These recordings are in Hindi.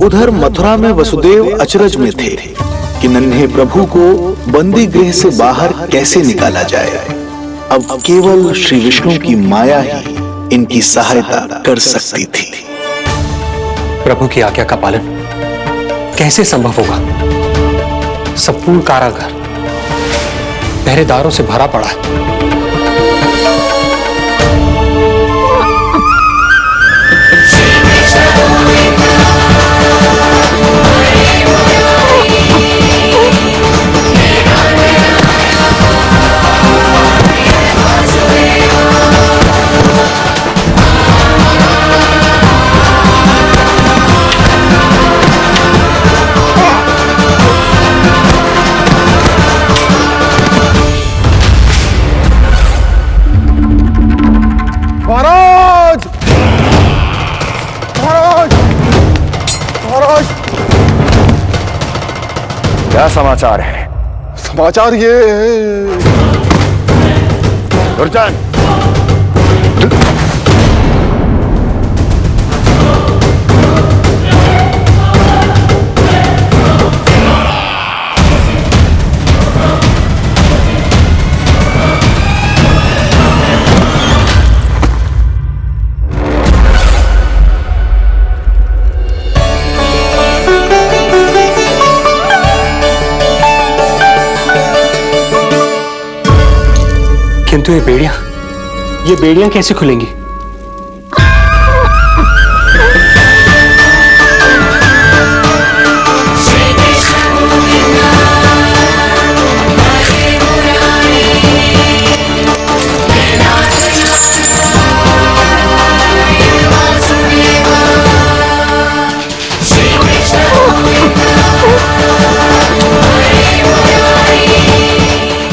उधर मथुरा में वसुदेव अचरज में थे कि नन्हे प्रभु को बंदी गृह से बाहर कैसे निकाला जाए। अब केवल श्री विष्णु की माया ही इनकी सहायता कर सकती थी। प्रभु की आज्ञा का पालन कैसे संभव होगा? संपूर्ण कारागार पहरेदारों से भरा पड़ा है। क्या समाचार है? समाचार ये दुर्जन, किंतु ये बेड़ियां कैसे खुलेंगी?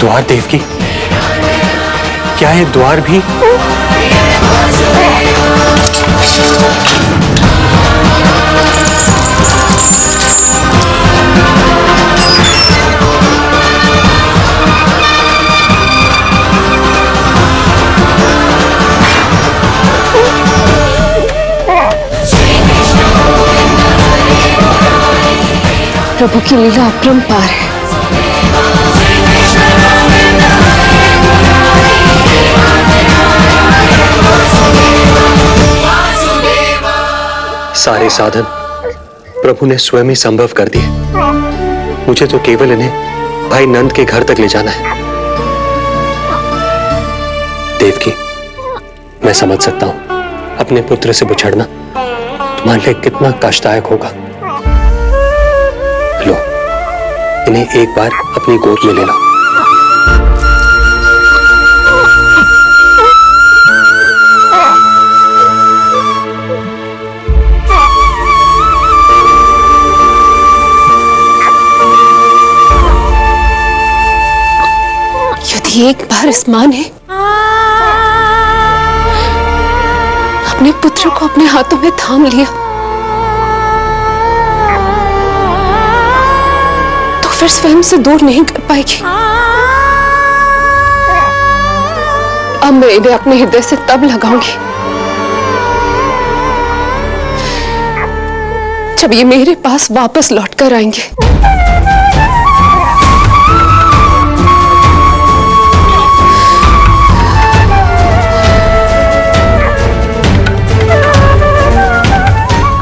द्वार देव की, क्या है द्वार भी? प्रभु की लीला अपरंपार है। सारे साधन प्रभु ने स्वयं ही संभव कर दिए। मुझे तो केवल इन्हें भाई नंद के घर तक ले जाना है। देवकी, मैं समझ सकता हूं अपने पुत्र से बिछड़ना तुम्हारे लिए कितना कष्टदायक होगा। लो, इन्हें एक बार अपनी गोद में ले लो। एक बार इस मां ने अपने पुत्र को अपने हाथों में थाम लिया तो फिर स्वयं से दूर नहीं कर पाएगी। अब मैं इन्हें अपने हृदय से तब लगाऊंगी जब ये मेरे पास वापस लौट कर आएंगे।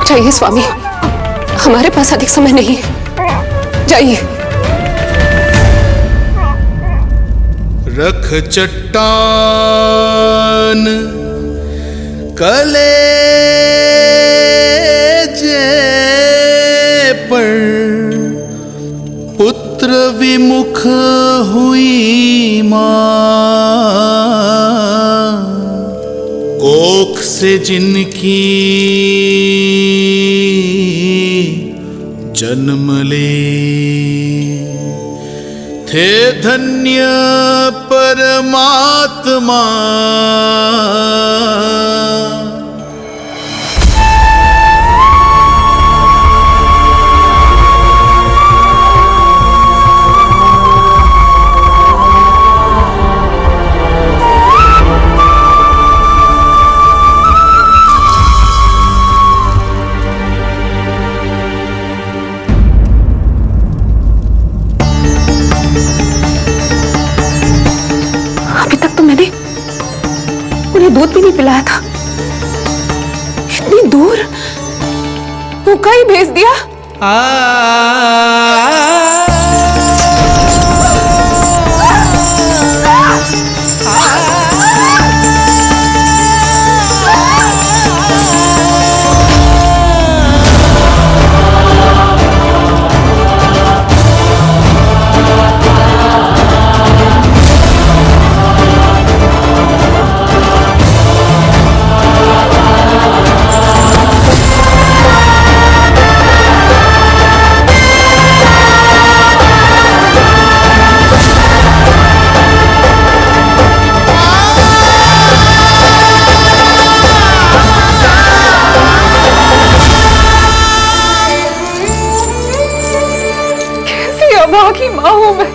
जाइए स्वामी, हमारे पास अधिक समय नहीं है, जाइए। रख चट्टान कलेजे पर, पुत्र विमुख हुई मां, कोख से जिनकी जन्म ले, थे धन्य परमात्मा। पिलाया था, इतनी दूर भूखा ही भेज दिया। अभागी मां हूं मैं।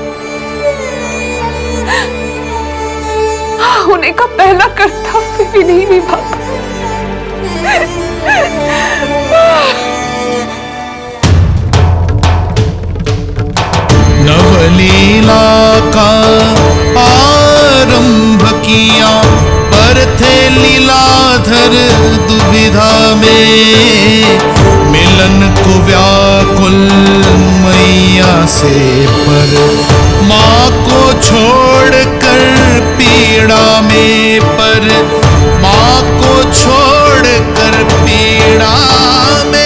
होने का पहला कर्तव्य भी नहीं निभा। नवलीला का आरंभ किया, पर थे लीलाधर दुविधा में। मिलन को व्याकुल मैया से, पर माँ को छोड़कर पीड़ा में, पर माँ को छोड़कर पीड़ा में।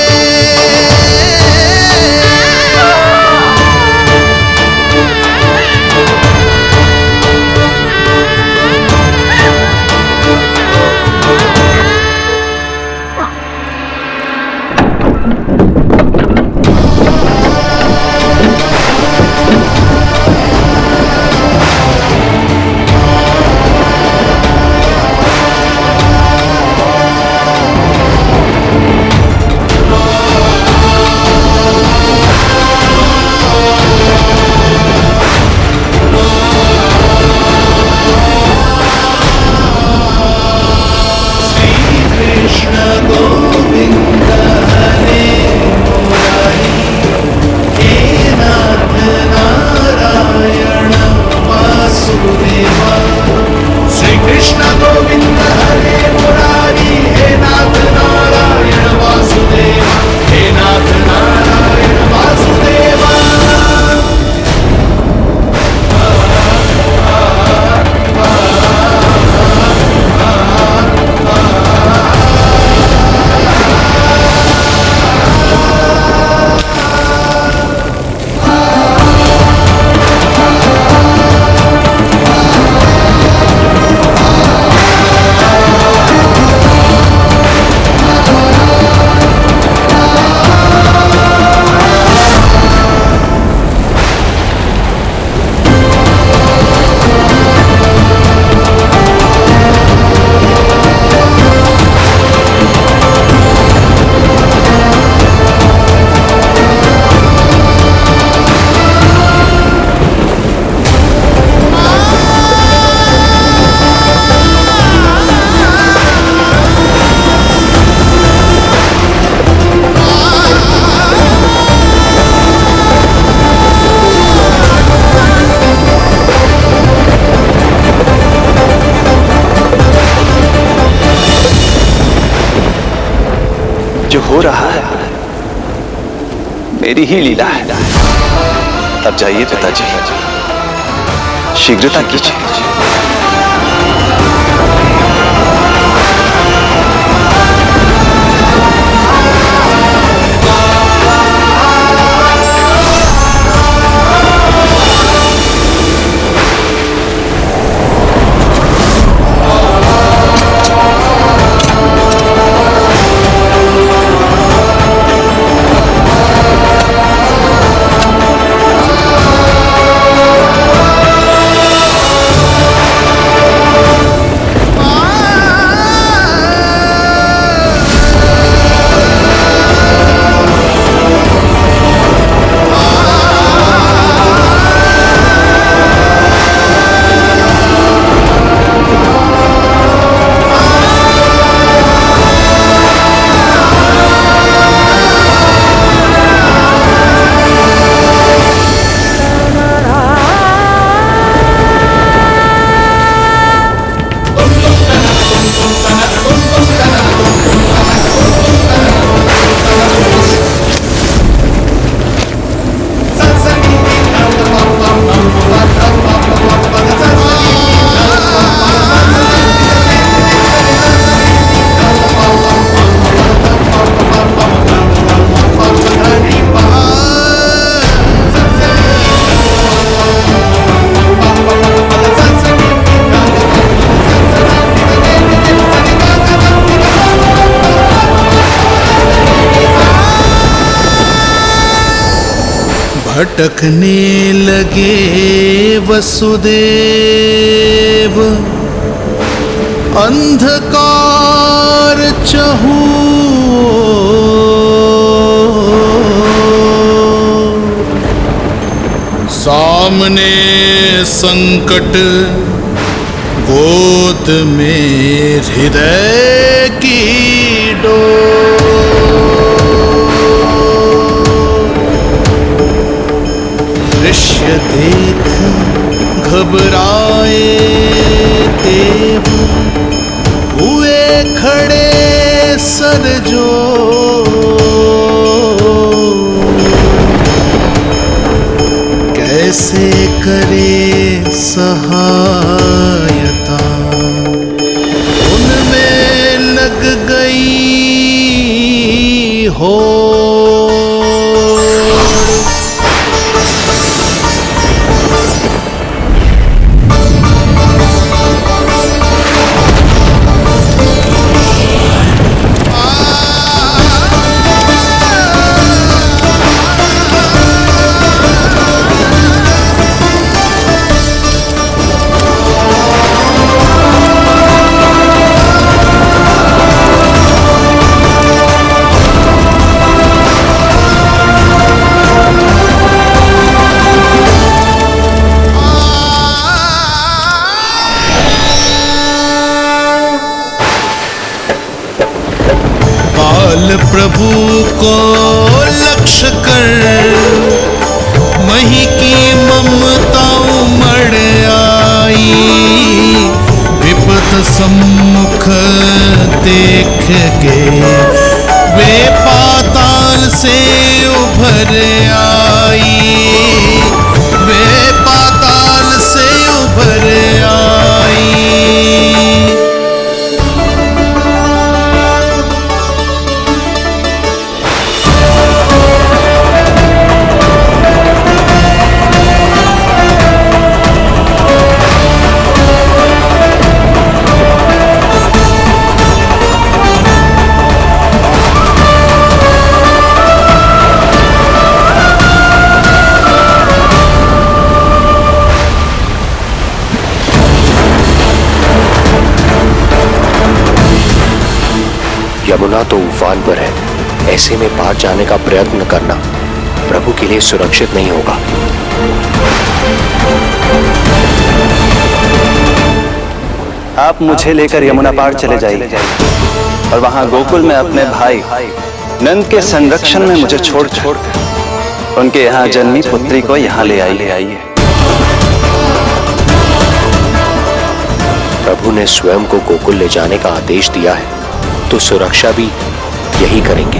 जो हो रहा है मेरी ही लीला है। अब जाइए पिताजी, शीघ्रता कीजिए। भटकने लगे वसुदेव, अंधकार चहूओर। सामने संकट, गोद में हृदय की डोर। दृश्य देख घबराए देव, हुए खड़े सर जोड़। कैसे करे सहायता, उनमें लग गई हो। प्रभु को लक्ष्य कर मही की ममता उमड़ आई। विपद सम्मुख देख के वे पाताल से उभर आई। वे पाताल से उभर आई। यमुना तो उफान पर है, ऐसे में पार जाने का प्रयत्न करना प्रभु के लिए सुरक्षित नहीं होगा। आप मुझे लेकर यमुना पार चले जाइए और वहां गोकुल में अपने भाई नंद के संरक्षण में मुझे छोड़ उनके यहाँ जन्मी पुत्री को यहाँ ले आइए। प्रभु ने स्वयं को गोकुल ले जाने का आदेश दिया है, तो सुरक्षा भी यही करेंगे।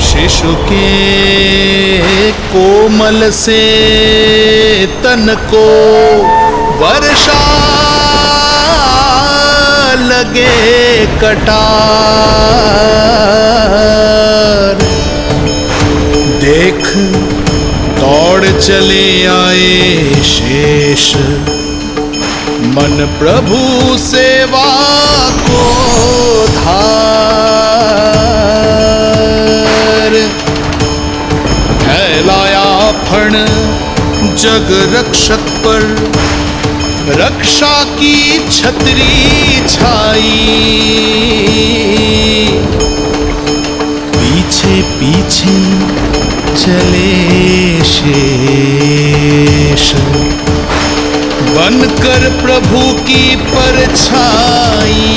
शिशु के कोमल से तन को वर्षा लगे कटार। देख दौड़ चले आए शेष, मन प्रभु सेवा को धार। फैलाया फण जग रक्षक पर, रक्षा की छतरी छाई। पीछे पीछे चले शेष, बनकर प्रभु की परछाई।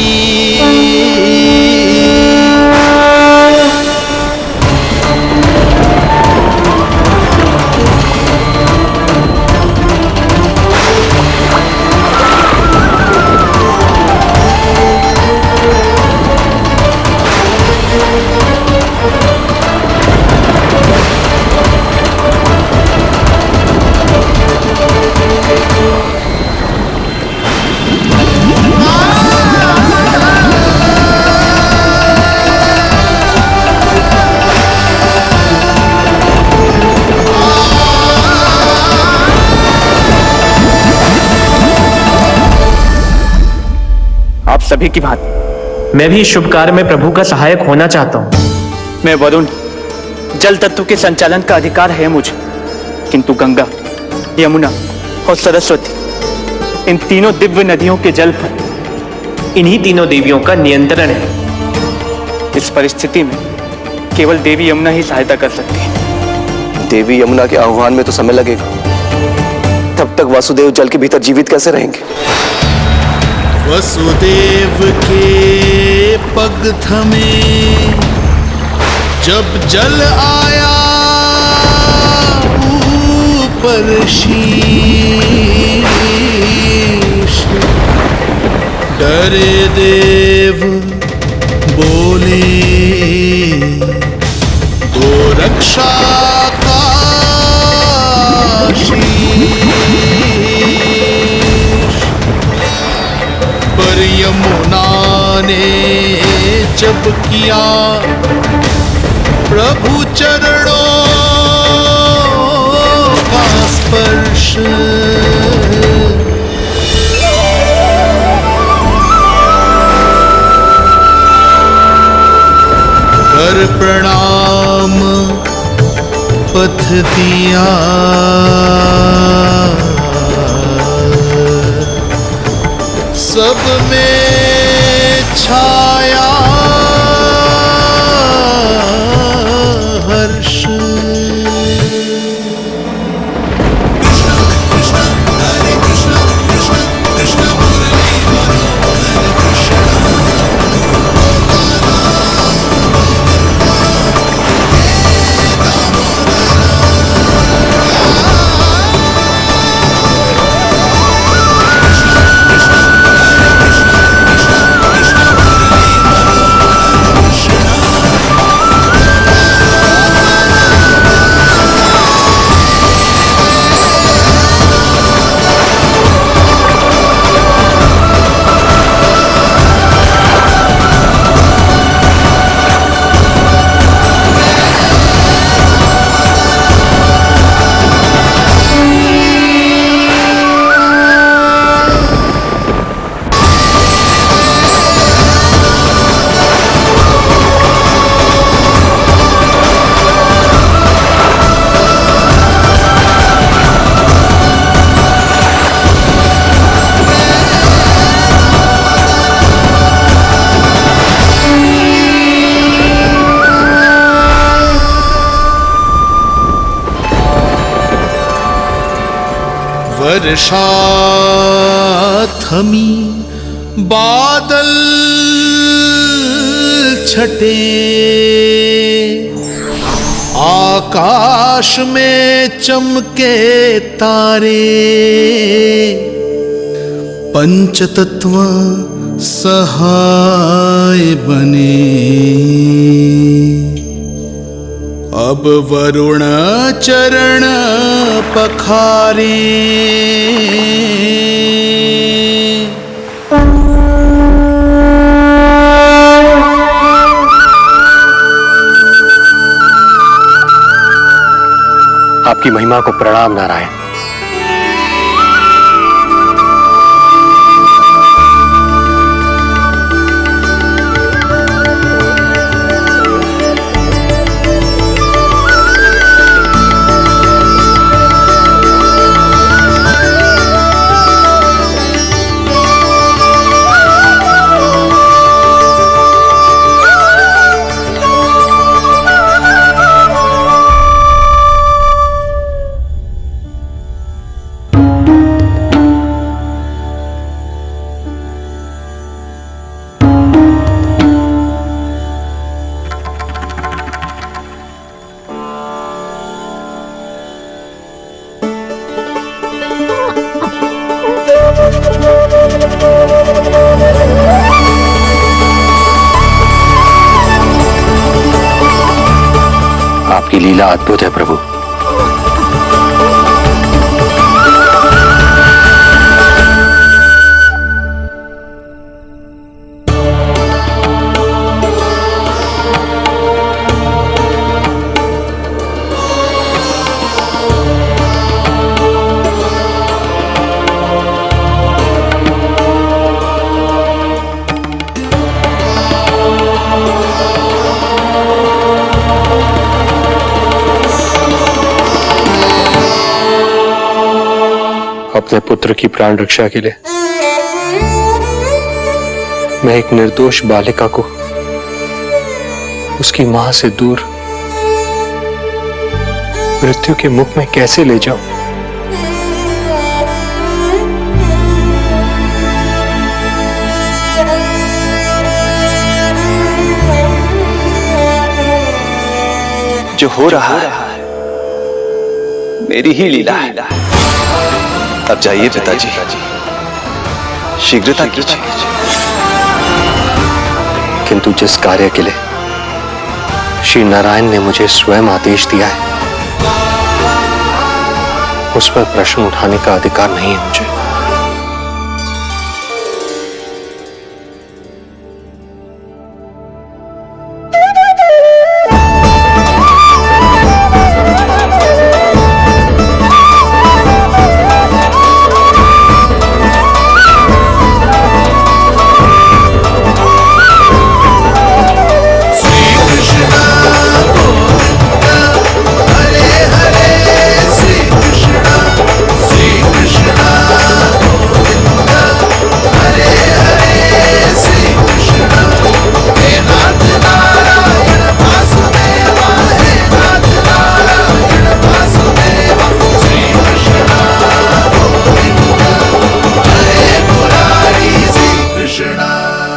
सभी की भांति मैं भी इस शुभ कार्य में प्रभु का सहायक होना चाहता हूँ। मैं वरुण, जल तत्व के संचालन का अधिकार है मुझे, किंतु गंगा, यमुना और सरस्वती, इन तीनों दिव्य नदियों के जल पर इन्हीं तीनों देवियों का नियंत्रण है। इस परिस्थिति में केवल देवी यमुना ही सहायता कर सकती है। देवी यमुना के आह्वान में तो समय लगेगा, तब तक वासुदेव जल के भीतर जीवित कैसे रहेंगे? वसुदेव के पग थमे जब जल आया ऊपर शीश, डरे देव बोले दो रक्षा का पर यमुना ने जब किया प्रभु चरणों का स्पर्श, कर प्रणाम पथ दिया, सब में छाया हर्ष। वर्षा थमी बादल छटे, आकाश में चमके तारे, पंचतत्व सहाय बने। अब वरुण चरण पखारे, आपकी महिमा को प्रणाम नारायण। आपकी लीला अद्भुत है प्रभु। अपने पुत्र की प्राण रक्षा के लिए मैं एक निर्दोष बालिका को उसकी मां से दूर मृत्यु के मुख में कैसे ले जाऊं? जो हो रहा है मेरी ही लीला है। अब जाइए पिताजी, शीघ्रता कीजिए। किंतु जिस कार्य के लिए श्री नारायण ने मुझे स्वयं आदेश दिया है उस पर प्रश्न उठाने का अधिकार नहीं है मुझे।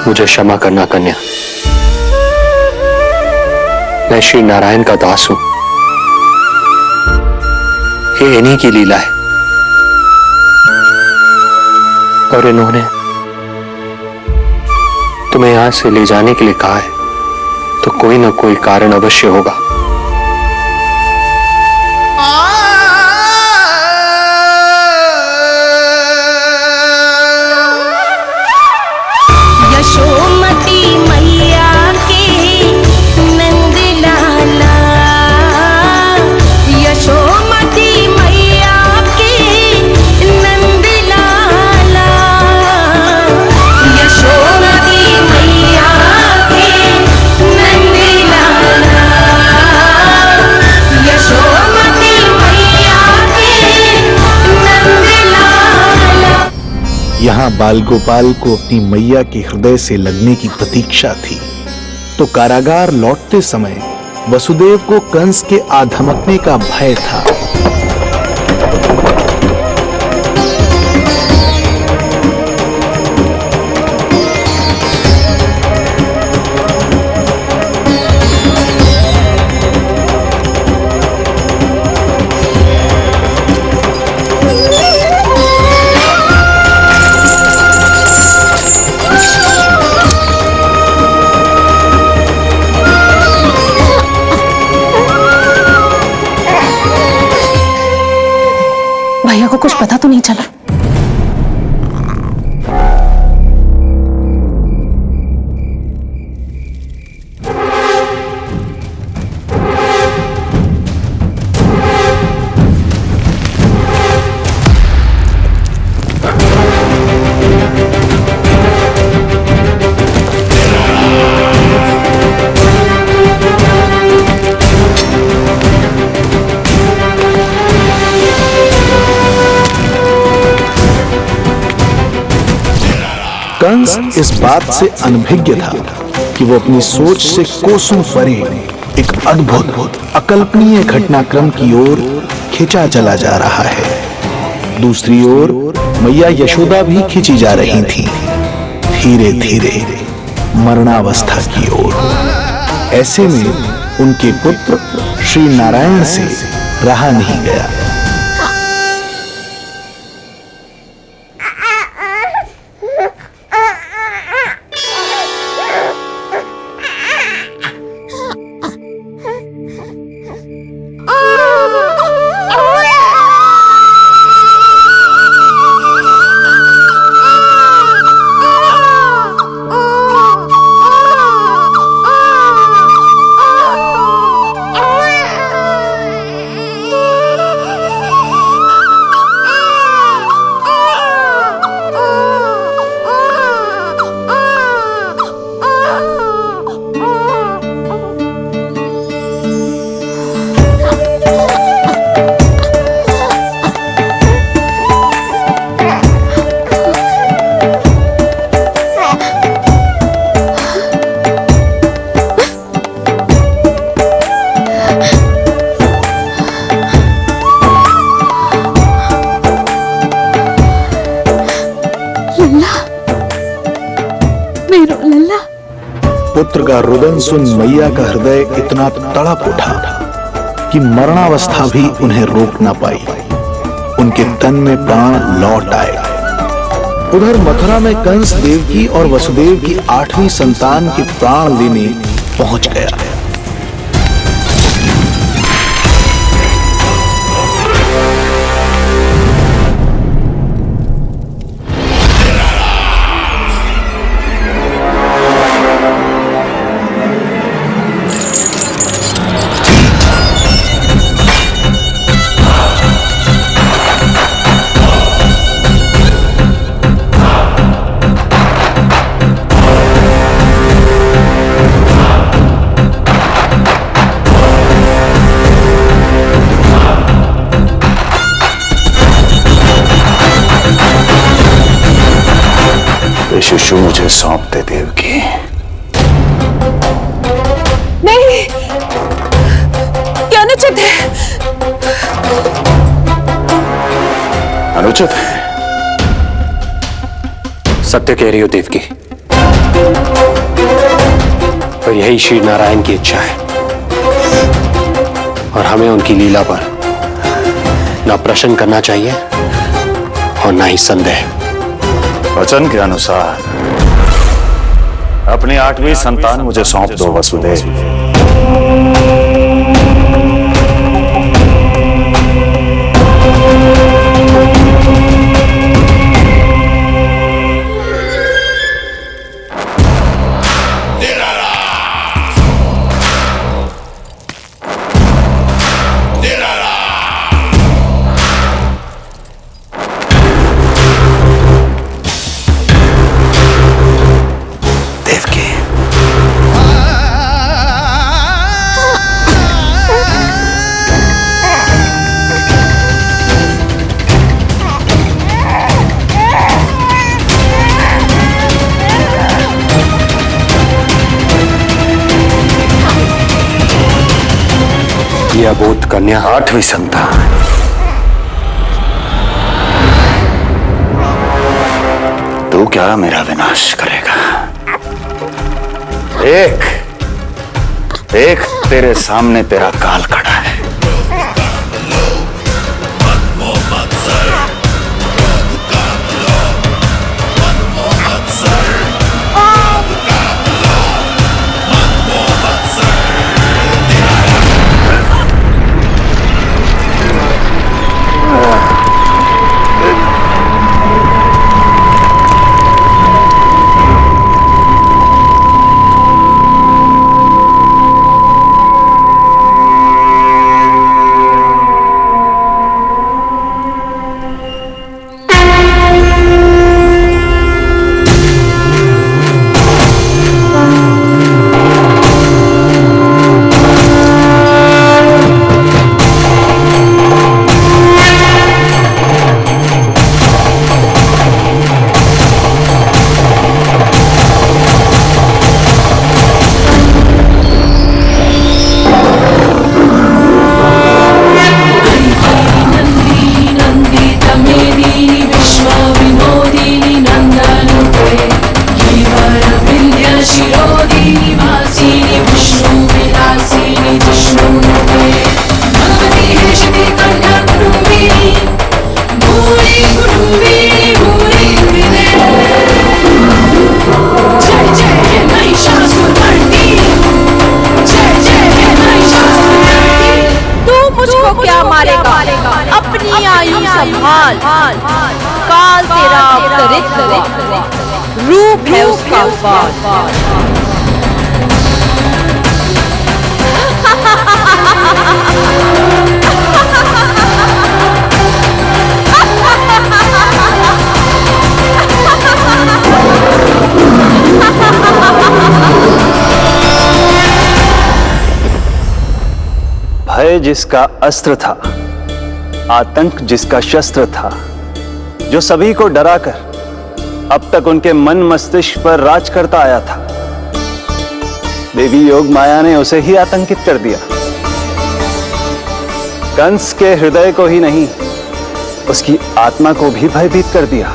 मुझे क्षमा करना कन्या, मैं श्री नारायण का दास हूं। ये इन्हीं की लीला है और इन्होंने तुम्हें यहां से ले जाने के लिए कहा है तो कोई ना कोई कारण अवश्य होगा। यशोमती मैया के नंद लाला, यशोमती मैया के नंद लाला, यशोमती मैया के नंद लाला, यशोमती मैया के नंद लाला। यहाँ बाल गोपाल को अपनी मैया के हृदय से लगने की प्रतीक्षा थी, तो कारागार लौटते समय वसुदेव को कंस के आधमकने का भय था। भैया को कुछ पता तो नहीं चला? कंस इस बात से अनभिज्ञ था कि वो अपनी सोच से कोसों परे एक अद्भुत अकल्पनीय घटनाक्रम की ओर खिंचा चला जा रहा है। दूसरी ओर मैया यशोदा भी खिंची जा रही थी, धीरे धीरे मरणावस्था की ओर। ऐसे में उनके पुत्र श्री नारायण से रहा नहीं गया। का रुदन सुन मैया का हृदय इतना तड़प उठा कि मरणावस्था भी उन्हें रोक ना पाई। उनके तन में प्राण लौट आए। उधर मथुरा में कंस देवकी और वसुदेव की 8वीं संतान के प्राण लेने पहुंच गया। शिशु मुझे सौंप दे देवकी। नहीं, क्या अनुचित है। अनुचित है? सत्य कह रही हो देवकी, और यही श्री नारायण की इच्छा है, और हमें उनकी लीला पर ना प्रश्न करना चाहिए और ना ही संदेह। वचन के अनुसार अपनी 8वीं संतान मुझे सौंप दो वसुदेव। यह अबोध कन्या 8वीं संतान। तू क्या मेरा विनाश करेगा? एक तेरे सामने तेरा काल खड़ा है। अपनी आयु संभाल, काल तेरा अवतरित रूप है उसका वार। भय जिसका अस्त्र था, आतंक जिसका शस्त्र था, जो सभी को डराकर अब तक उनके मन मस्तिष्क पर राज करता आया था, देवी योग माया ने उसे ही आतंकित कर दिया। कंस के हृदय को ही नहीं, उसकी आत्मा को भी भयभीत कर दिया।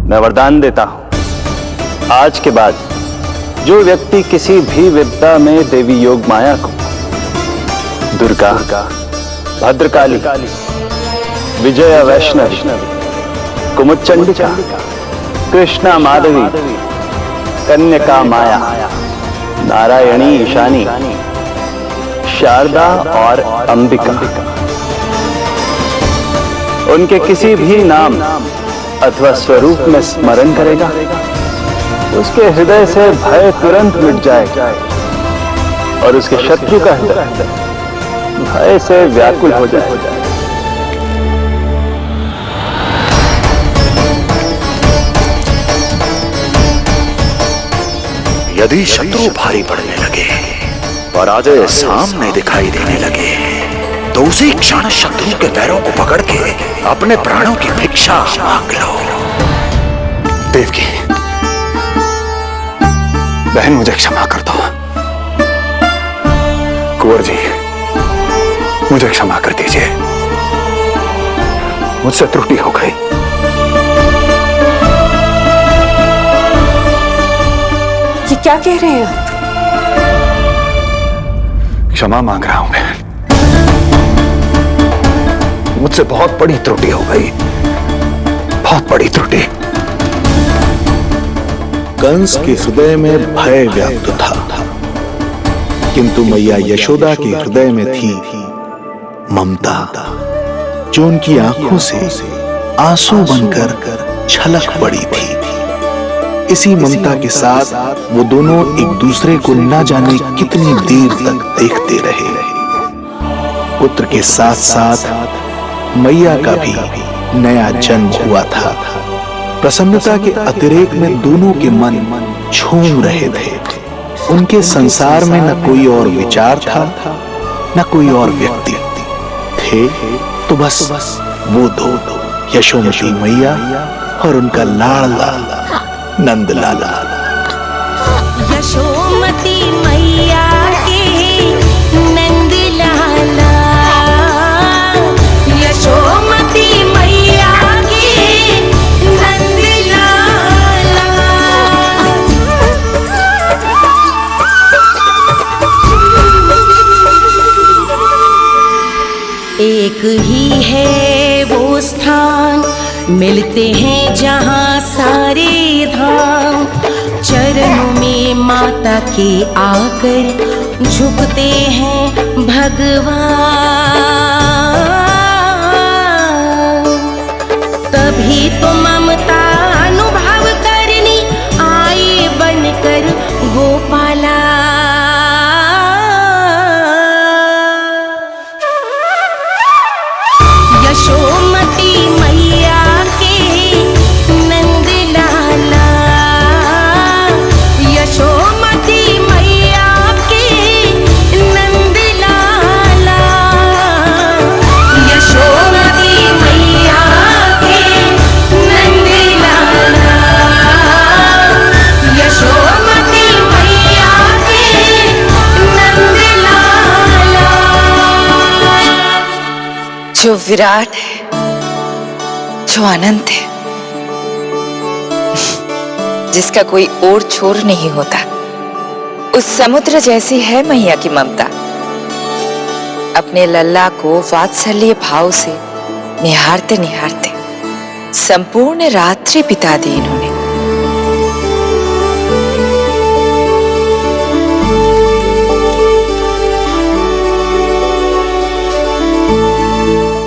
मैं वरदान देता हूं, आज के बाद जो व्यक्ति किसी भी विद्या में देवी योग माया को दुर्गा, भद्रकाली, विजया वैष्णवी, कुमुदचंडिका, कृष्णा माधवी, कन्यका माया, नारायणी ईशानी, शारदा और अंबिका, उनके किसी भी नाम अथवा स्वरूप में स्मरण करेगा, उसके हृदय से भय तुरंत मिट जाएगा और उसके शत्रु का हृदय भय से व्याकुल हो जाएगा। यदि शत्रु भारी पड़ने लगे, पराजय सामने दिखाई देने लगे, तो उसी क्षण शत्रु के पैरों को पकड़ के अपने प्राणों की भिक्षा मांग लो। देवकी, बहन मुझे क्षमा कर दो। कुंवर जी, मुझे क्षमा कर दीजिए, मुझसे त्रुटि हो गई। ये क्या कह रहे हैं आप? क्षमा मांग रहा हूं बहन, मुझसे बहुत बड़ी त्रुटि हो गई, बहुत बड़ी त्रुटि। कंस के हृदय में भय व्याप्त था, किंतु मैया यशोदा के हृदय में थी ममता, जो उनकी आंखों से आंसू बनकर छलक पड़ी थी। इसी ममता के साथ वो दोनों एक दूसरे को न जाने कितनी देर तक देखते रहे। पुत्र के साथ साथ मैया का भी नया जन्म हुआ था। प्रसन्नता के अतिरेक में दोनों के मन झूम रहे थे। उनके संसार में न कोई और विचार था, न कोई और व्यक्ति थे, तो बस वो दो, यशोमती मैया और उनका लाडला नंद लाला। यशोमती मैया के नंद लाला, यशोमती मैया के नंद लाला। एक ही है वो स्थान, मिलते हैं जहाँ सारे धाम। चरणों में माता के आकर झुकते हैं भगवान। तभी तो ममता अनुभव करनी आए बनकर गोपाला। यशोमती मैया के नंद लाला, यशोमती मैया के नंद लाला, यशोमती मैया के नंद लाला, यशोमती मैया के नंद लाला। जो विराट है, जो अनंत है, जिसका कोई ओर छोर नहीं होता, उस समुद्र जैसी है मैया की ममता। अपने लल्ला को वात्सल्य भाव से निहारते निहारते संपूर्ण रात्रि बिता दी इन्होंने।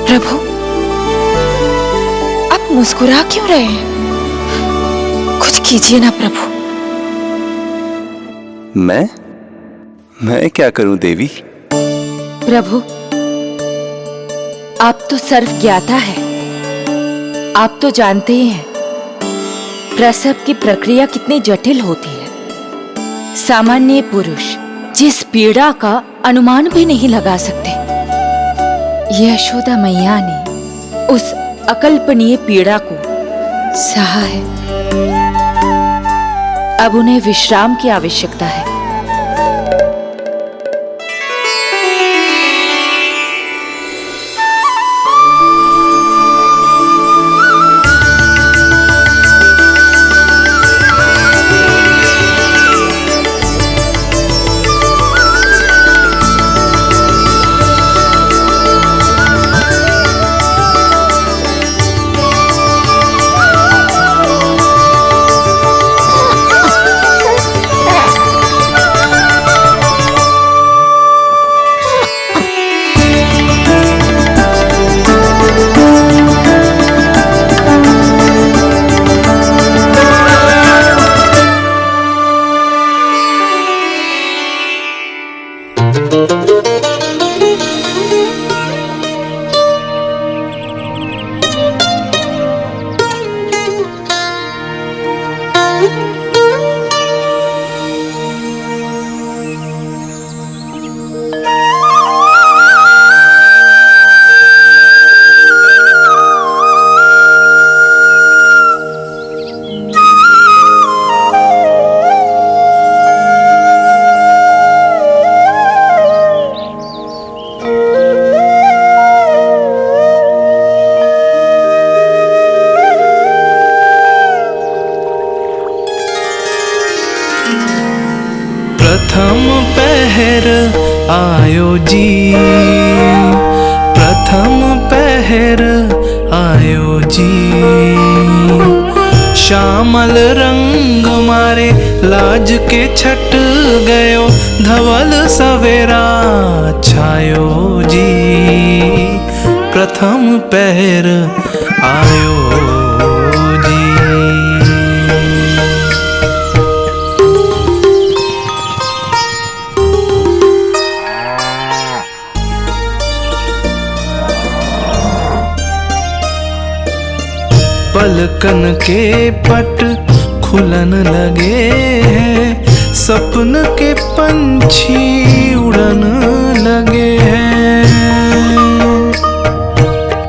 प्रभु, आप मुस्कुरा क्यों रहे हैं? कुछ कीजिए ना प्रभु। मैं क्या करूं देवी? प्रभु, आप तो सर्व ज्ञाता है। आप तो जानते ही हैं प्रसव की प्रक्रिया कितनी जटिल होती है। सामान्य पुरुष जिस पीड़ा का अनुमान भी नहीं लगा सकते, यशोदा मैया ने उस अकल्पनीय पीड़ा को सहा है। अब उन्हें विश्राम की आवश्यकता है। प्रथम पहर आयो जी, प्रथम पहर आयो जी। श्यामल रंग मारे लाज के छट गयो, धवल सवेरा छायो जी। प्रथम पहर आयो जी। पलकन के पट खुलन लगे हैं, सपन के पंछी उड़न लगे हैं।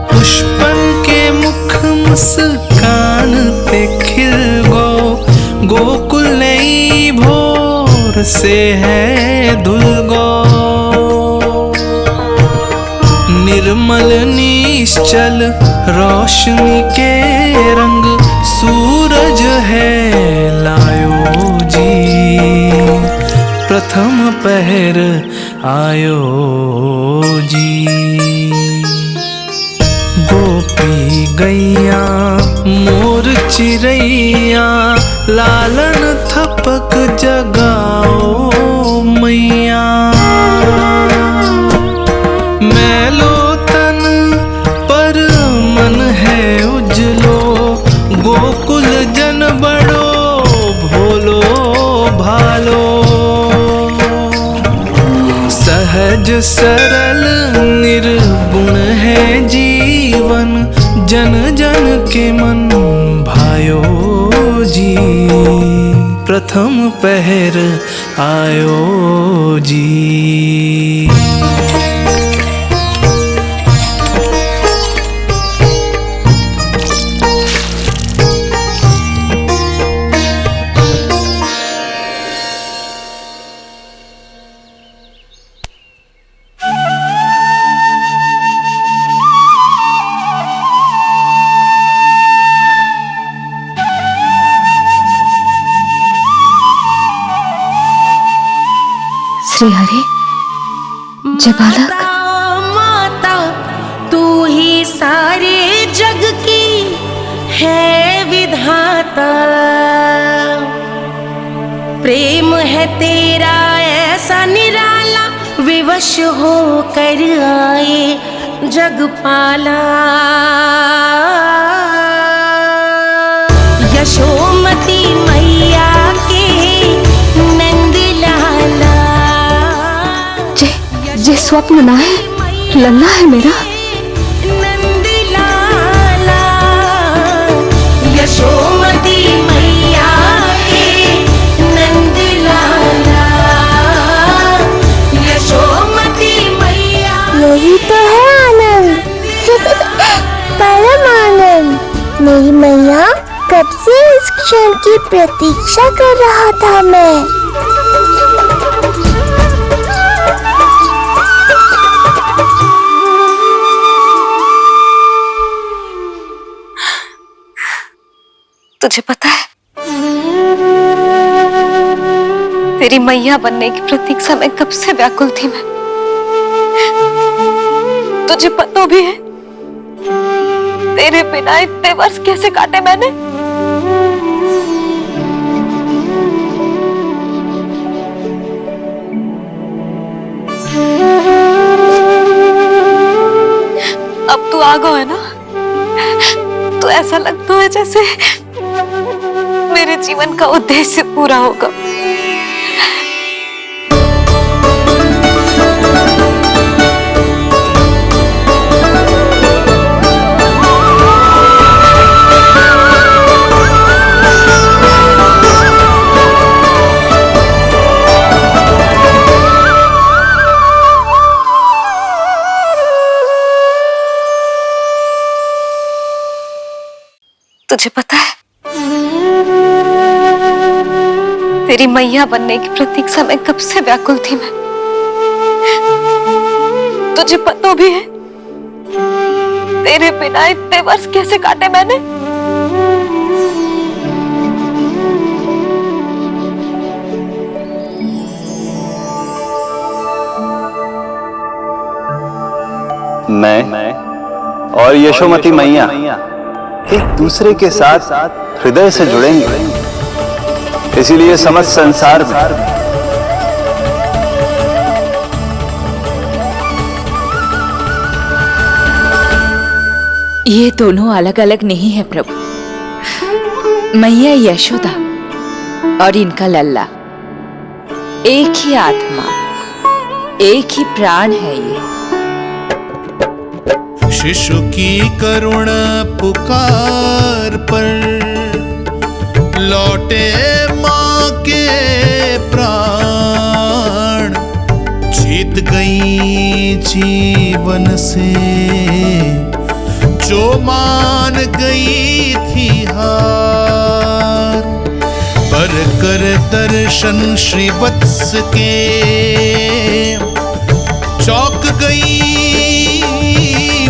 पुष्पन के मुख मुस्कान ते खिल गो, गोकुल नई भोर से है धुल गो। निर्मल निश्चल रोशनी के रंग, सूरज है लायो जी। प्रथम पहर आयो जी। गोपी गैया मोर चिड़ैया, लालन थपक जगाओ मैया। मैलो तन पर मन है उजलो, गोकुल जन बड़ो भोलो भालो। सहज सरल निर्गुण है जीवन, जन जन के मन भायो जी। प्रथम पहर आयो जी। श्री हरि, जय बालक। माता तू ही सारे जग की है विधाता, प्रेम है तेरा ऐसा निराला, विवश हो कर आए जगपाला। यशोमती मैया के नंद लाला, जे स्वप्न ना है, लल्ला है मेरा। नंद लाला यशोमती मैया के नंद लाला, यशोमती मैया। यही तो है आनंद, परम आनंद। मेरी मैया, कब से इस क्षण की प्रतीक्षा कर रहा था मैं। तुझे पता है, तेरी मैया बनने की प्रतीक्षा में कब से व्याकुल थी मैं। तुझे पता भी है तेरे बिना इतने वर्ष कैसे काटे मैंने। अब तू आ गया है ना, तो ऐसा लगता है जैसे मेरे जीवन का उद्देश्य पूरा होगा। तुझे पता है, तेरी मैया बनने की प्रतीक्षा में कब से व्याकुल थी मैं। तुझे पता भी है तेरे बिना इतने वर्ष कैसे काटे मैंने। मैं और यशोमती मैया एक दूसरे के साथ हृदय से जुड़ेंगे, इसीलिए समस्त संसार में ये दोनों अलग अलग नहीं है प्रभु। मैया यशोदा और इनका लल्ला एक ही आत्मा, एक ही प्राण है ये। शिशु की करुण पुकार पर लौटे माँ के प्राण, जीत गई जीवन से जो मान गई थी हार। पर कर दर्शन श्री वत्स के चौक गई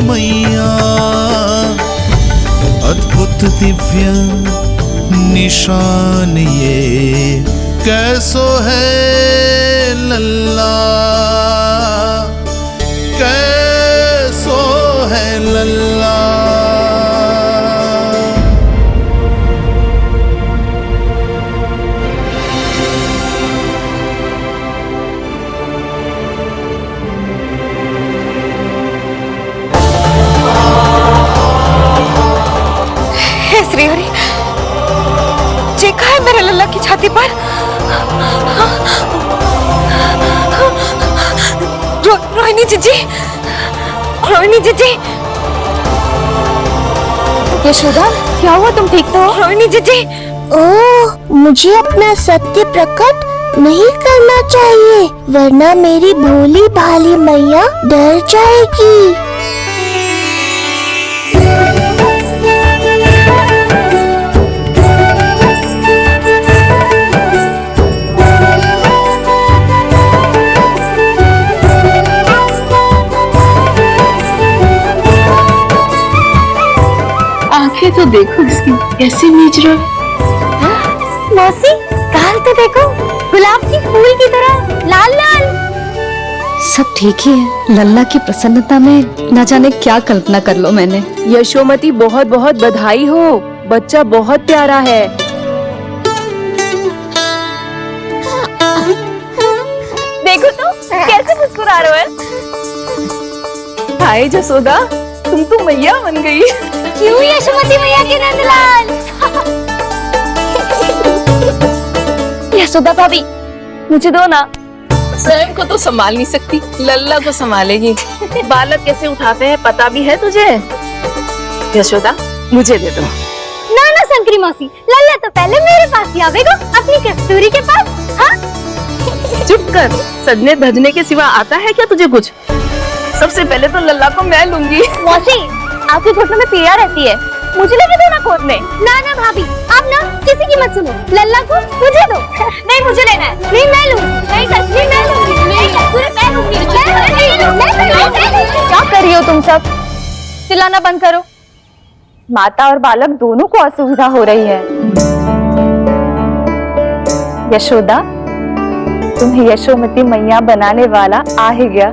मैया, अद्भुत दिव्य निशान ये कैसो है लल्ला, कैसो है लल्ला। श्रीहरि, चेखा है मेरे लल्ला की छाती पर। रोहिणी जीजी, रोहिणी जीजी। यशोदा, क्या हुआ? तुम ठीक तो हो? रोहिणी जीजी। ओह, मुझे अपना सत्य प्रकट नहीं करना चाहिए, वरना मेरी भोली भाली मैया डर जाएगी। आंखें तो देखो इसकी कैसे मीच रहा। मौसी, गाल तो देखो, गुलाब की फूल की तरह लाल लाल। सब ठीक ही है। लल्ला की प्रसन्नता में न जाने क्या कल्पना कर लो मैंने। यशोमती, बहुत बहुत बधाई हो, बच्चा बहुत प्यारा है। देखो तो कैसे मुस्कुरा रहे हो। हाय जसोदा, तुम तो मैया बन गई। क्यों यशोमती मैया के नंदलाल? यशोदा भाभी, मुझे दो ना। स्वयं को तो संभाल नहीं सकती, लल्ला को संभालेगी। बालक कैसे उठाते हैं पता भी है तुझे? यशोदा, मुझे दे दो। ना ना संकरी मौसी, लल्ला तो पहले मेरे पास ही आवेगा, अपनी कस्तूरी के पास। हाँ? चुप कर, सजने धजने के सिवा आता है क्या तुझे कुछ? सबसे पहले तो लल्ला को मैं लूंगी। मौसी, आपकी घुटनों में पीड़ा रहती है, मुझे लगे दो ना खोदने। ना ना भाभी, आप ना किसी की मत सुनो, लल्ला को मुझे दो। नहीं, मुझे लेना है। नहीं, मैं लूंगी। नहीं कस्तूरी मैं लूंगी। नहीं कस्तूरी मैं लूंगी। क्या कर रही हो तुम सब? चिल्लाना बंद करो। माता और बालक दोनों को असुविधा हो रही है। यशोदा, तुम्हें यशोमती मैया बनाने वाला आ ही गया।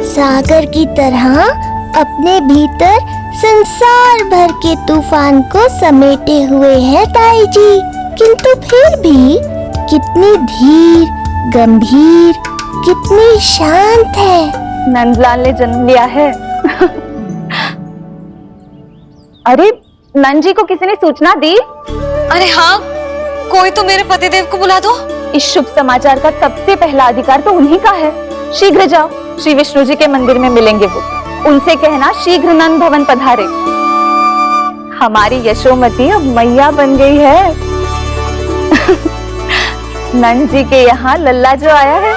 सागर की तरह अपने भीतर संसार भर के तूफान को समेटे हुए है ताई जी, किंतु फिर भी कितनी धीर, गंभीर, कितनी शांत है। नंदलाल ने जन्म लिया है। अरे, नंद जी को किसी ने सूचना दी? अरे हाँ, कोई तो मेरे पतिदेव को बुला दो। इस शुभ समाचार का सबसे पहला अधिकार तो उन्हीं का है। शीघ्र जाओ, श्री विष्णु जी के मंदिर में मिलेंगे वो। उनसे कहना शीघ्र नंद भवन पधारे। हमारी यशोमती अब मैया बन गई है। नंद जी के यहाँ लल्ला जो आया है।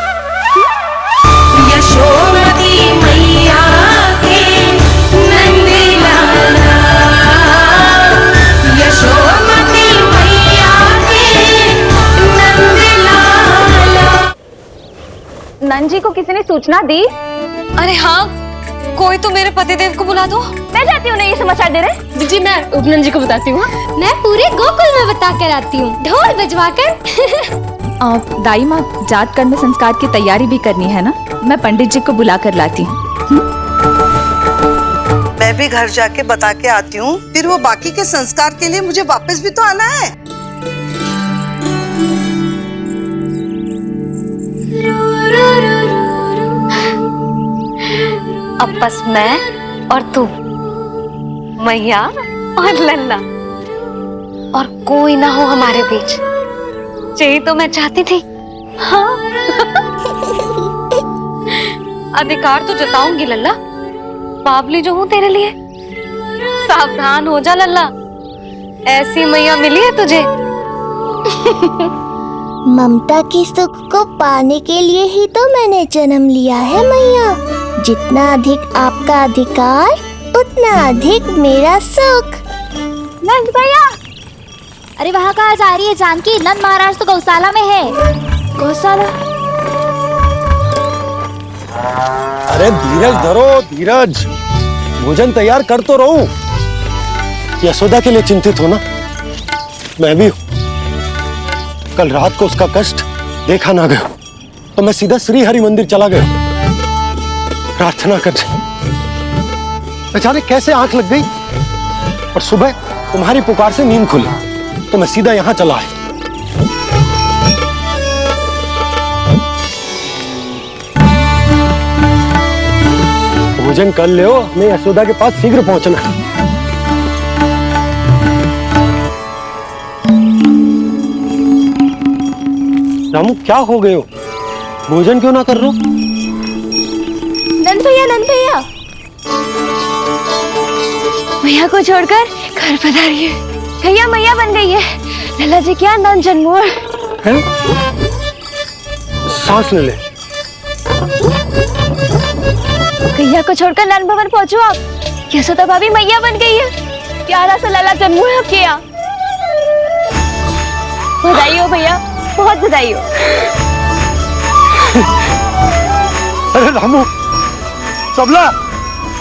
यशोमती मैया के नंद लाला, नंजी को किसी ने सूचना दी? अरे हाँ, कोई तो मेरे पतिदेव को बुला दो। मैं जाती हूँ, नहीं ये समाचार दे रहे। जी मैं उपनंद जी को बताती हूँ। मैं पूरे गोकुल में बता कर आती हूँ, ढोल बजवा कर। दाई माँ, जात कर्म संस्कार की तैयारी भी करनी है ना, मैं पंडित जी को बुला कर लाती हूँ। मैं भी घर जाके बता के आती हूँ, फिर वो बाकी के संस्कार के लिए मुझे वापस भी तो आना है। अब बस मैं और तू, मैया और लल्ला, और कोई ना हो हमारे बीच। यही तो मैं चाहती थी। हाँ। अधिकार तो जताऊंगी लल्ला, बावली जो हूँ तेरे लिए। सावधान हो जा लल्ला, ऐसी मैया मिली है तुझे। ममता की सुख को पाने के लिए ही तो मैंने जन्म लिया है मैया। जितना अधिक आपका अधिकार, उतना अधिक मेरा सुख। नंद भैया, अरे वहाँ कहाँ जा रही है जानकी? नंद महाराज तो गौशाला में है। गौशाला? अरे धीरज धरो, धीरज। भोजन तैयार कर तो रहूं। यशोदा के लिए चिंतित हो ना? मैं भी हूं। कल रात को उसका कष्ट देखा ना गया तो मैं सीधा श्री हरि मंदिर चला गया प्रार्थना करने। बेचारे कैसे आंख लग गई और सुबह तुम्हारी पुकार से नींद खुली तो मैं सीधा यहां चला आया। भोजन कर ले, हमें यशोदा के पास शीघ्र पहुंचना है। रामू, क्या हो गए हो? भोजन क्यों ना कर रहे हो? नंद भैया, नंद भैया, मैया को छोड़कर घर पधारी है। भैया मैया बन गई है। लल्ला जी क्या नंद जन्मोर है? सांस ले ले। भैया को छोड़कर नंद भवन पहुंचो आप। यशोदा भाभी मैया बन गई है। प्यारा सा लल्ला जन्मोर आपके यहाँ। बधाई हो भैया, बहुत बधाई हो। अरे रामू, सबला,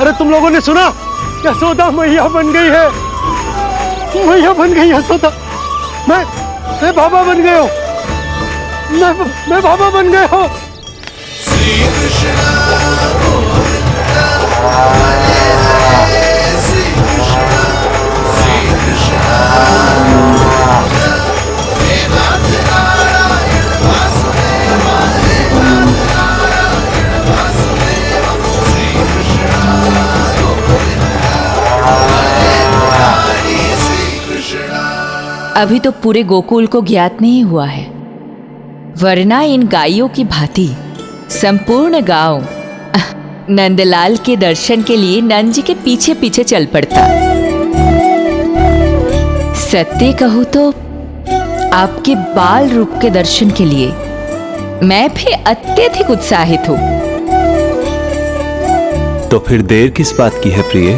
अरे तुम लोगों ने सुना? यशोदा मैया बन गई है। मैया बन गई यशोदा। मैं बाबा बन गया हूँ। मैं बाबा बन गया हूँ। श्री कृष्ण अभी तो पूरे गोकुल को ज्ञात नहीं हुआ है, वरना इन गायों की भांति संपूर्ण गांव नंदलाल के दर्शन के लिए नंद जी के पीछे पीछे चल पड़ता। सत्य कहूं तो आपके बाल रूप के दर्शन के लिए मैं भी अत्यधिक उत्साहित हूं। तो फिर देर किस बात की है प्रिय?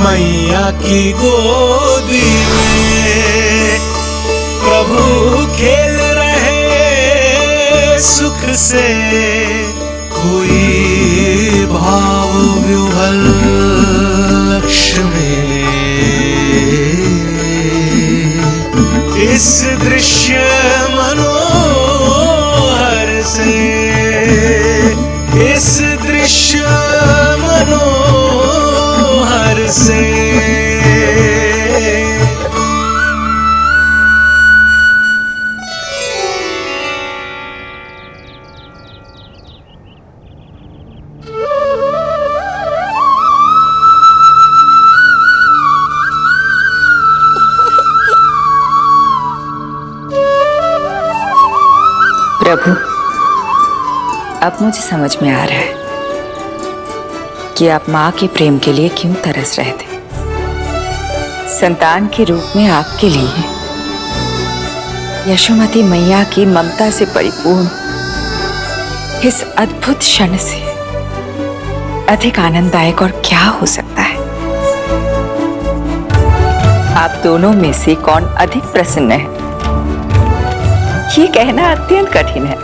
मैया की गोदी में प्रभु खेल रहे सुख से, कोई भाव व्यूहल लक्ष्य में। इस दृश्य मनोहर से, इस दृश्य मनोहर से प्रभु, अब मुझे समझ में आ रहा है कि आप माँ के प्रेम के लिए क्यों तरस रहे थे। संतान के रूप में आपके लिए यशोमती मैया की ममता से परिपूर्ण इस अद्भुत क्षण से अधिक आनंददायक और क्या हो सकता है। आप दोनों में से कौन अधिक प्रसन्न है? ये कहना अत्यंत कठिन है।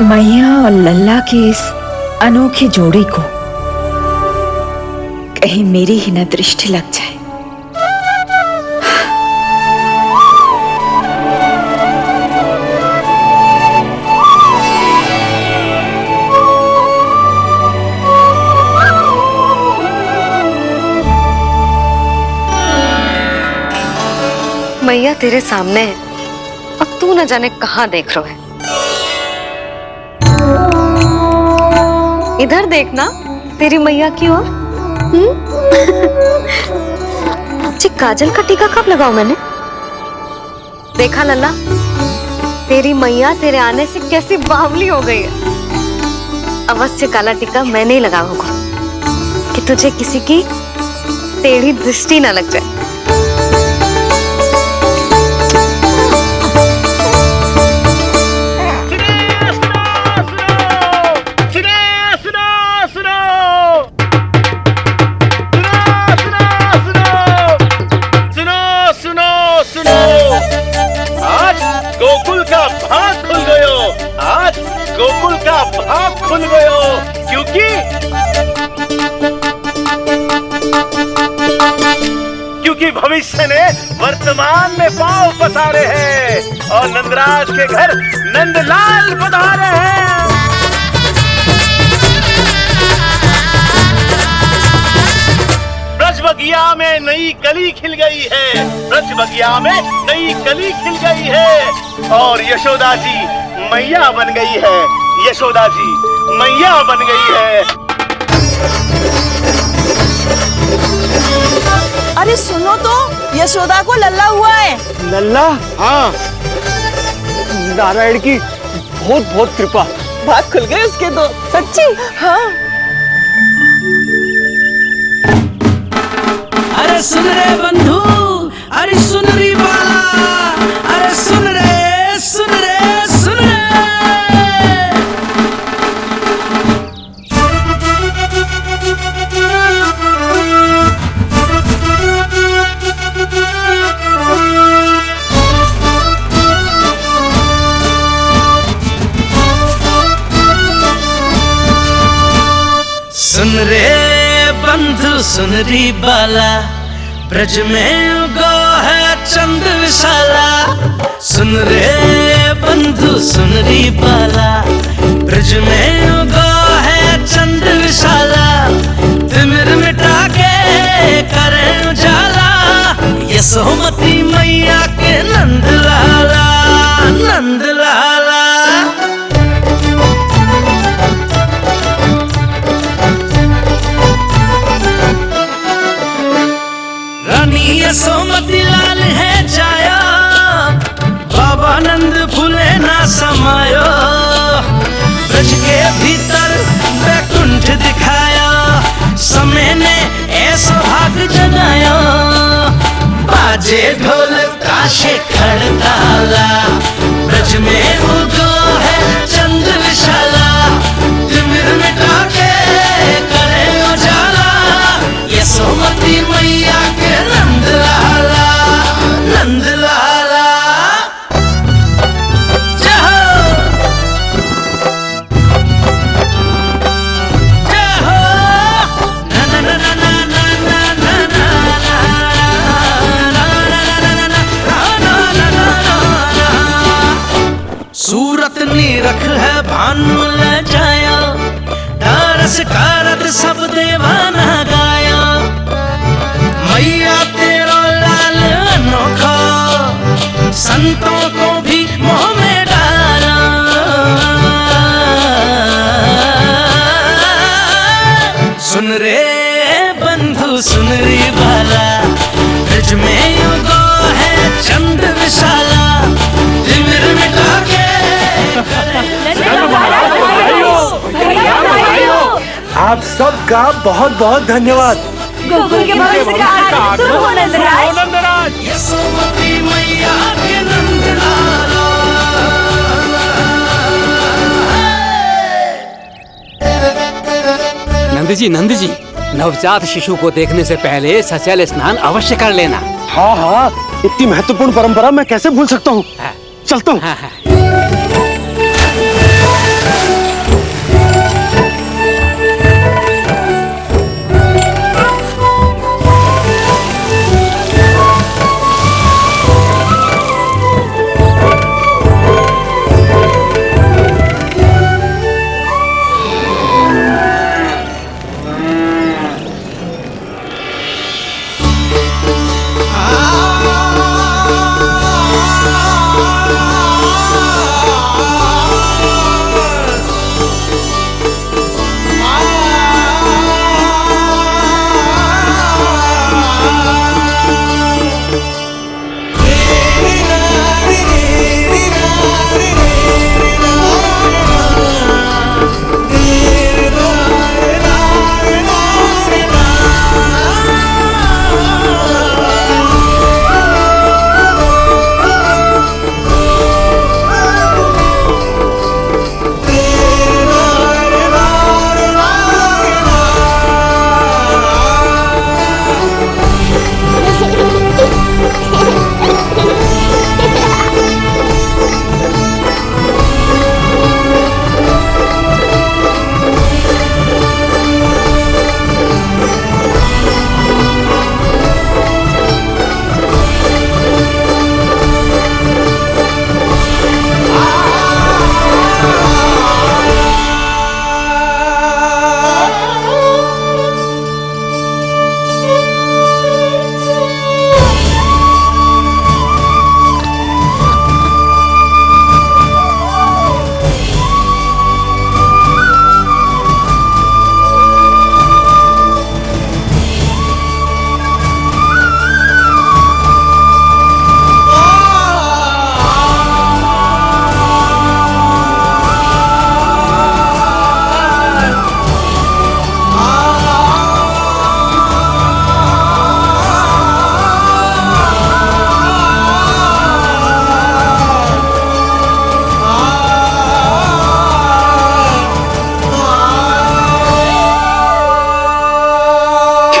मैया और लल्ला की इस अनोखी जोड़ी को कहीं मेरी ही न दृष्टि लग जाए। मैया तेरे सामने है और तू न जाने कहाँ देख रहा है। इधर देखना तेरी मैया की ओर। जी काजल का टीका कब लगाऊं मैंने? देखा लल्ला, तेरी मैया तेरे आने से कैसी बावली हो गई है। अवश्य काला टीका मैंने ही लगाया होगा कि तुझे किसी की टेढ़ी दृष्टि न लग जाए। गोकुल का भाग खुल गयो। आज गोकुल का भाग खुल गयो, क्योंकि भविष्य ने वर्तमान में पांव पसारे हैं और नंदराज के घर नंदलाल पधारे हैं। ब्रज बगिया में नई कली खिल गई है, ब्रज बगिया में नई कली खिल गई है और यशोदा जी मैया बन गई है। यशोदा जी मैया बन गई है। अरे सुनो तो, यशोदा को लल्ला हुआ है। लल्ला? हाँ, नारायण की बहुत बहुत कृपा। भाग खुल गए उसके तो। सच्ची? हाँ। अरे सुन रे बंधु, अरे सुन री बाला, अरे सुन रे, सुन रे, सुन रे। सुन रे बंधु, सुन री बाला, ब्रज में उगो है चंद विशाला। सुन रे बंधु, सुन री बाला, ब्रज में उगो है चंद विशाला। तिमिर मिटा के करे उजाला, यशोमती मैया के नंद लाला, नंद लाला। यशोमती लाल है जाया, बाबा नंद फूले ना समायो। ब्रज के भीतर बैकुंठ दिखाया, समय ने ऐसा भाग जगाया। बाजे ढोल ताशे खड़ताला, ब्रज में उगो है चंद विशाला। तिमिर मिटा के करे उजाला, यशोमती मैया के नंद लाला, नंद लाला। जय हो, जय हो, ना ना ना ना ना ना ना ना ना ना ना। सूरत निरख है भानु ले जाया, दारस कारत सब देवाना गाया। मैया तेरा लाल अनोखा, संतों को भी मोह में डाला। सुन रे बंधु, सुन रे बाला, ब्रज में उगो है चंद विशाला। तिमिर मिटा के आप सबका बहुत बहुत धन्यवाद। गोकुल के भविष्य का आरंभ शुरू हो नंदराज। यशोमती मैया के नंद लाला। नंद जी, नवजात शिशु को देखने से पहले सचल स्नान अवश्य कर लेना। हाँ हाँ, इतनी महत्वपूर्ण परंपरा मैं कैसे भूल सकता हूँ। चलता हूँ।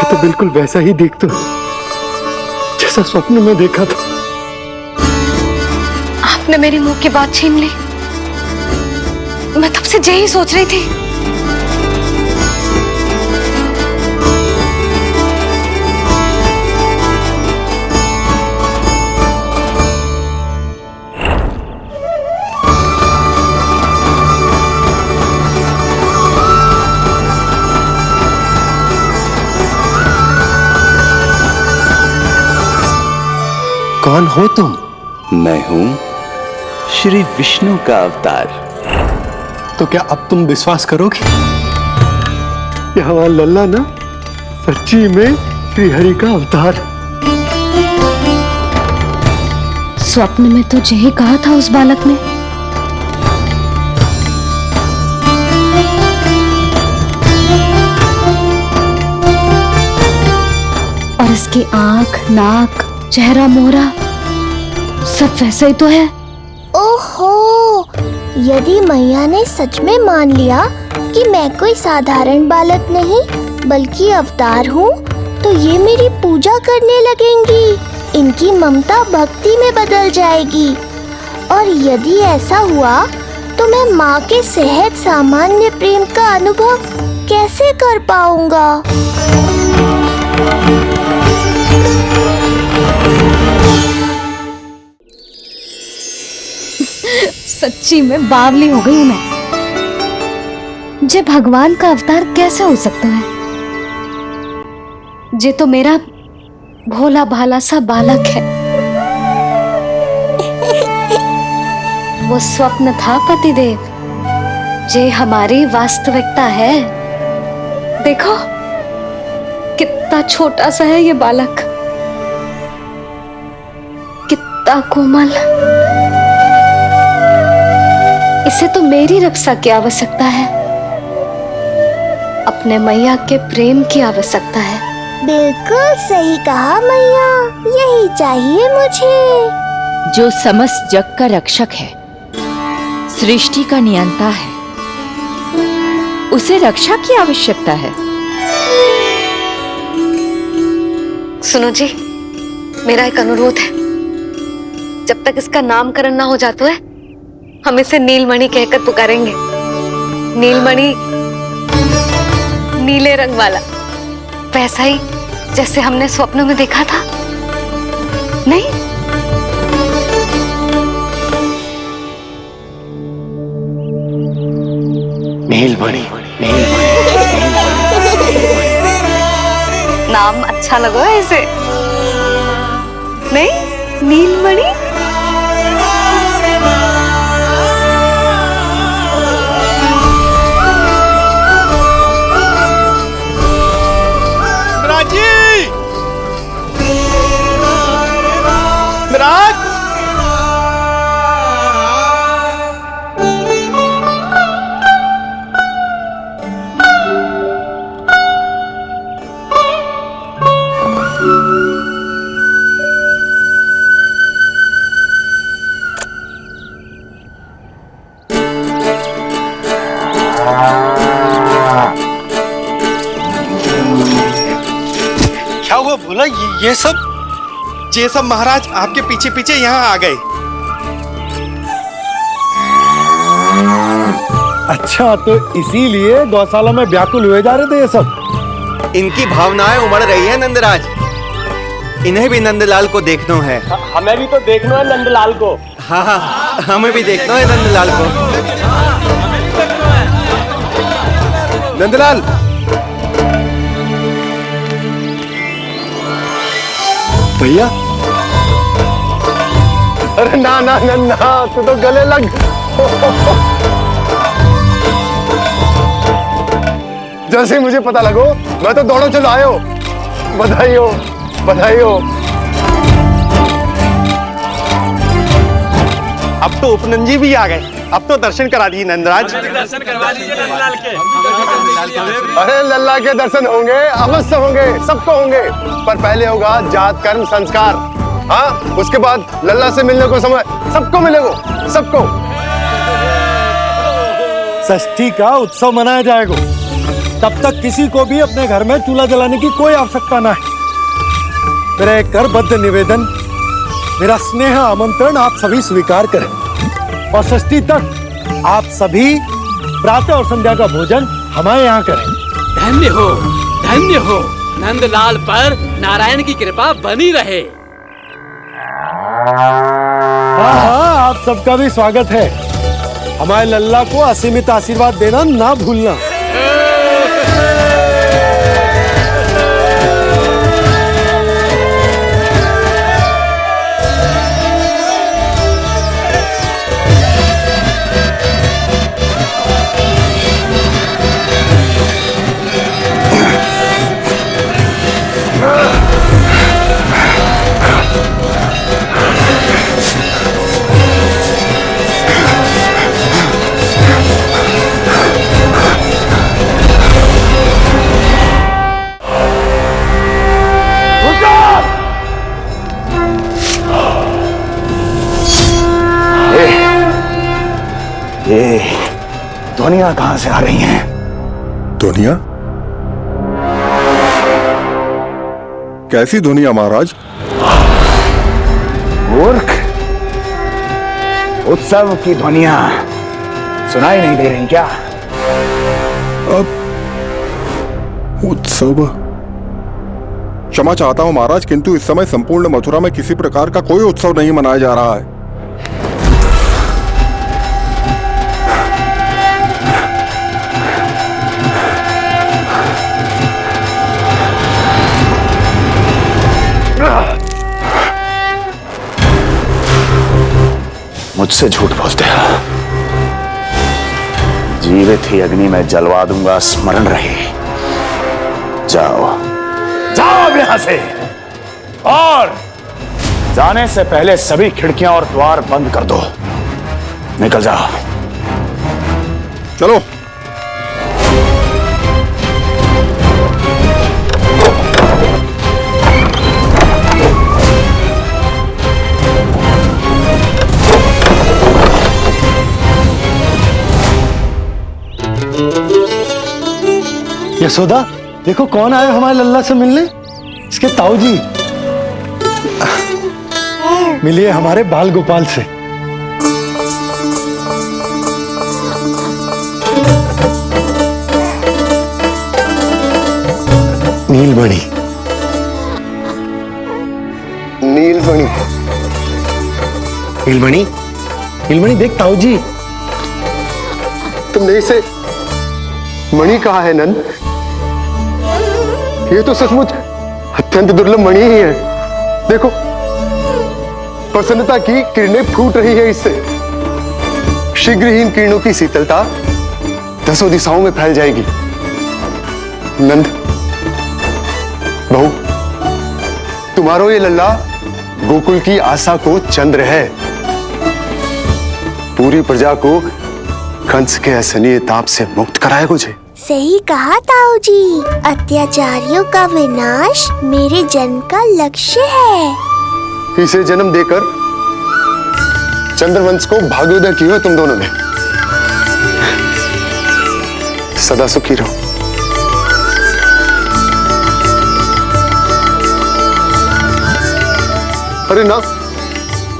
तो बिल्कुल वैसा ही दिखता जैसा स्वप्न में देखा था। आपने मेरी मुंह की बात छीन ली। मैं तब से यही सोच रही थी। कौन हो तुम? मैं हूं श्री विष्णु का अवतार। तो क्या अब तुम विश्वास करोगे कि हमारा लल्ला ना सच्ची में श्री हरि का अवतार? स्वप्न में तो यही कहा था उस बालक ने। और इसकी आंख, नाक, चेहरा, मोहरा सब वैसा ही तो है। ओहो, यदि मैया ने सच में मान लिया कि मैं कोई साधारण बालक नहीं बल्कि अवतार हूँ, तो ये मेरी पूजा करने लगेंगी। इनकी ममता भक्ति में बदल जाएगी। और यदि ऐसा हुआ तो मैं माँ के सहज सामान्य प्रेम का अनुभव कैसे कर पाऊंगा? सच्ची में बावली हो गई हूँ मैं। जे भगवान का अवतार कैसे हो सकता है? जे तो मेरा भोला भाला सा बालक है। वो स्वप्न था पतिदेव, जे हमारी वास्तविकता है। देखो कितना छोटा सा है ये बालक, कितना कोमल। इसे तो मेरी रक्षा की आवश्यकता है, अपने मैया के प्रेम की आवश्यकता है। बिल्कुल सही कहा मैया, यही चाहिए मुझे। जो समस्त जग का रक्षक है, सृष्टि का नियंता है, उसे रक्षा की आवश्यकता है। सुनो जी, मेरा एक अनुरोध है। जब तक इसका नामकरण ना हो जाता है हम इसे नीलमणि कहकर पुकारेंगे। नीलमणि नीले रंग वाला, वैसा ही जैसे हमने स्वप्नों में देखा था, नहीं? नीलमणि। नाम अच्छा लगा है इसे, नहीं? नीलमणि। मिराज, क्या हुआ बोला? ये सब महाराज आपके पीछे पीछे यहाँ आ गए। अच्छा, तो इसीलिए गौशाला में व्याकुल हुए जा रहे थे ये सब। इनकी भावनाएं उमड़ रही है नंदराज। इन्हें भी नंदलाल को देखना है। हमें भी तो देखना है नंदलाल को। हाँ हाँ, हमें भी देखना है नंदलाल को। नंदलाल, भैया। अरे ना ना ना ना, तू तो गले लग। जैसे ही मुझे पता लगो मैं तो दौड़ो चलो आयो। बधाई हो, बधाई हो। अब तो उपनंजी भी आ गए। अब तो दर्शन करा दिए नंदराज। दर्शन करवा दीजिए नंदलाल के। अरे लल्ला के दर्शन होंगे, अवश्य होंगे, सबको होंगे। पर पहले होगा जात कर्म संस्कार। हाँ, उसके बाद लल्ला से मिलने को समय सबको मिलेगा, सबको। षष्ठी का उत्सव मनाया जाएगा। तब तक किसी को भी अपने घर में चूल्हा जलाने की कोई आवश्यकता ना है। मेरा एक करबद्ध निवेदन, मेरा स्नेह आमंत्रण आप सभी स्वीकार करें और षष्ठी तक आप सभी प्रातः और संध्या का भोजन हमारे यहाँ करें। धन्य हो नंदलाल पर नारायण की कृपा बनी रहे। हाँ हाँ, आप सबका भी स्वागत है। हमारे लल्ला को असीमित आशीर्वाद देना ना भूलना। ये ध्वनियां कहां से आ रही हैं? ध्वनियां? कैसी ध्वनियां महाराज? मूर्ख, उत्सव की ध्वनियां सुनाई नहीं दे रही क्या? अब उत्सव? क्षमा चाहता हूं महाराज, किंतु इस समय संपूर्ण मथुरा में किसी प्रकार का कोई उत्सव नहीं मनाया जा रहा है। मुझसे झूठ बोलते हो। जीवित ही अग्नि में जलवा दूंगा, स्मरण रहे। जाओ जाओ अब यहां से, और जाने से पहले सभी खिड़कियां और द्वार बंद कर दो। निकल जाओ। चलो। यशोदा, देखो कौन आया हमारे लल्ला से मिलने। इसके ताऊ जी। मिलिए हमारे बाल गोपाल से। नीलमणि, नीलमणि, नीलमणि, नीलमणि देख ताऊ जी। तुमने इसे मणि कहा है नंद? ये तो सचमुच अत्यंत दुर्लभ मणि ही है। देखो, प्रसन्नता की किरणें फूट रही है इससे। शीघ्र ही इन किरणों की शीतलता दसों दिशाओं में फैल जाएगी। नंद, बहू, तुम्हारो ये लल्ला गोकुल की आशा को चंद्र है। पूरी प्रजा को कंस के असहनीय ताप से मुक्त कराए मुझे। सही कहा ताऊ जी, अत्याचारियों का विनाश मेरे जन्म का लक्ष्य है। इसे जन्म देकर चंद्रवंश को भाग्योदय किया तुम दोनों ने। सदा सुखी रहो। अरे ना,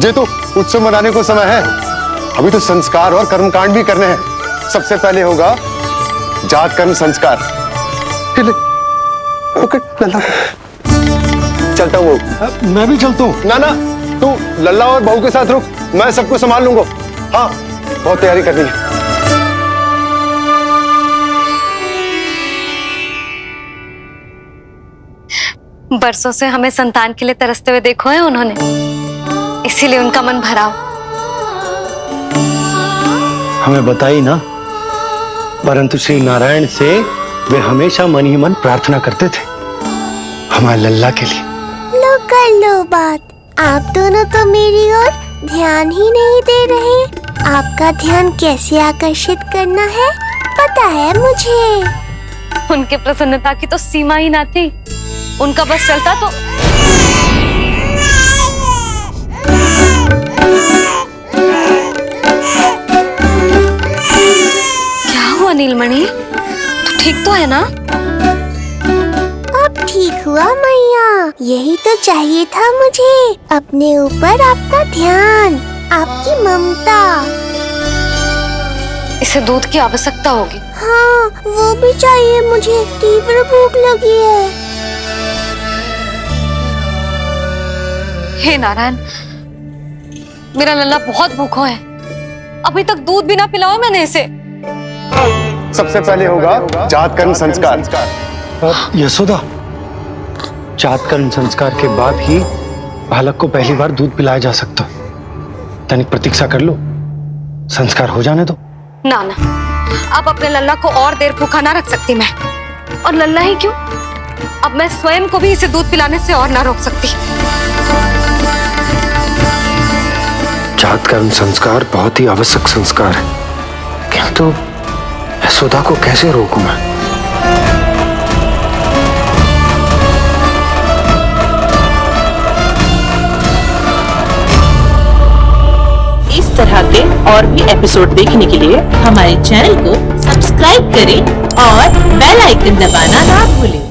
ये तो उत्सव मनाने को समय है। अभी तो संस्कार और कर्मकांड भी करने हैं। सबसे पहले होगा जात कर्म संस्कार। ओके, लल्ला चलता हूँ। मैं भी चलता हूँ। ना ना, तू लल्ला और बहू के साथ रुक, मैं सबको संभाल लूंगा। हाँ, बहुत तैयारी करनी है। बरसों से हमें संतान के लिए तरसते हुए देखो है उन्होंने, इसीलिए उनका मन भरा हो। हमें बताई ना, परंतु श्री नारायण से वे हमेशा मन ही मन प्रार्थना करते थे हमारे लल्ला के लिए। लो कर लो बात। आप दोनों तो मेरी ओर ध्यान ही नहीं दे रहे। आपका ध्यान कैसे आकर्षित करना है पता है मुझे। उनके प्रसन्नता की तो सीमा ही ना थी। उनका बस चलता तो क्या हुआ नीलमणि, तू ठीक तो है ना? अब ठीक हुआ मैया, यही तो चाहिए था मुझे। अपने ऊपर आपका ध्यान, आपकी ममता। इसे दूध की आवश्यकता होगी। हाँ, वो भी चाहिए मुझे। तीव्र भूख लगी है। हे नारायण, मेरा लल्ला बहुत भूखा है। अभी तक दूध भी ना पिलाओ मैंने इसे। सबसे पहले होगा जात कर्म संस्कार। यशोदा, जात कर्म संस्कार के बाद ही बालक को पहली बार दूध पिलाया जा सकता। तनिक प्रतीक्षा कर लो, संस्कार हो जाने दो। ना ना, अब अपने लल्ला को और देर भूखा ना रख सकती मैं। और लल्ला ही क्यों, अब मैं स्वयं को भी इसे दूध पिलाने से और ना रोक सकती। जात कर्म संस्कार बहुत ही आवश्यक संस्कार है, किंतु यशोदा को कैसे रोकूं मैं? इस तरह के और भी एपिसोड देखने के लिए हमारे चैनल को सब्सक्राइब करें और बेल आइकन दबाना ना भूलें।